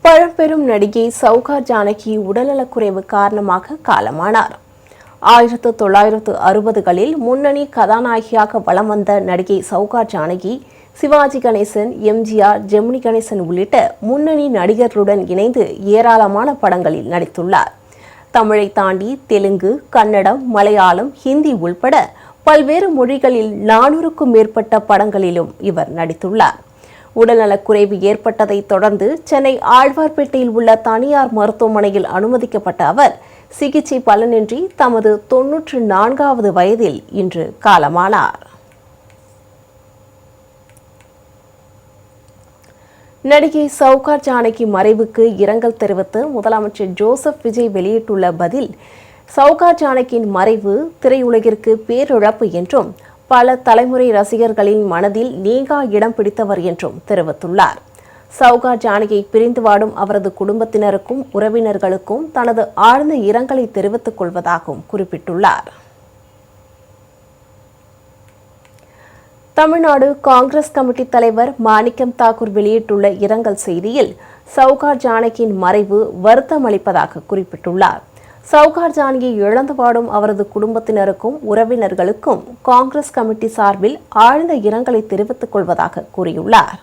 பழம்பெரும் நடிகை சௌகார் ஜானகி உடல்நலக்குறைவு காரணமாக காலமானார். 1960களில் முன்னணி கதாநாயகியாக வலம் வந்த நடிகை சௌகார் ஜானகி சிவாஜி கணேசன், எம்ஜிஆர், ஜெமினி கணேசன் உள்ளிட்ட முன்னணி நடிகர்களுடன் இணைந்து ஏராளமான படங்களில் நடித்துள்ளார். தமிழை தாண்டி தெலுங்கு, கன்னடம், மலையாளம், ஹிந்தி உள்பட பல்வேறு மொழிகளில் 400க்கும் மேற்பட்ட படங்களிலும் இவர் நடித்துள்ளார். உடல்நலக்குறைவு ஏற்பட்டதை தொடர்ந்து சென்னை ஆழ்வார்பேட்டையில் உள்ள தனியார் மருத்துவமனையில் அனுமதிக்கப்பட்ட அவர் சிகிச்சை பலனின்றி தமது 94வது வயதில் இன்று காலமானார். நடிகை சௌகார் ஜானகி மறைவுக்கு இரங்கல் தெரிவித்து முதலமைச்சர் ஜோசப் விஜய் வெளியிட்டுள்ள பதில், சௌகார் ஜானகியின் மறைவு திரையுலகிற்கு பேரிழப்பு என்றும் பல தலைமுறை ரசிகர்களின் மனதில் நீங்கா இடம் பிடித்தவர் என்றும் தெரிவித்துள்ளார். சௌகார் ஜானகியை பிரிந்து வாடும் அவரது குடும்பத்தினருக்கும் உறவினர்களுக்கும் தனது ஆழ்ந்த இரங்கலை தெரிவித்துக் கொள்வதாகவும் குறிப்பிட்டுள்ளார். தமிழ்நாடு காங்கிரஸ் கமிட்டி தலைவர் மாணிக்கம் தாக்கூர் வெளியிட்டுள்ள இரங்கல் செய்தியில் சௌகார் ஜானகியின் மறைவு வருத்தம் அளிப்பதாக குறிப்பிட்டுள்ளார். சௌகார் ஜானகியை இழந்து வாடும் அவரது குடும்பத்தினருக்கும் உறவினர்களுக்கும் காங்கிரஸ் கமிட்டி சார்பில் ஆழ்ந்த இரங்கலை தெரிவித்துக் கொள்வதாக கூறியுள்ளார்.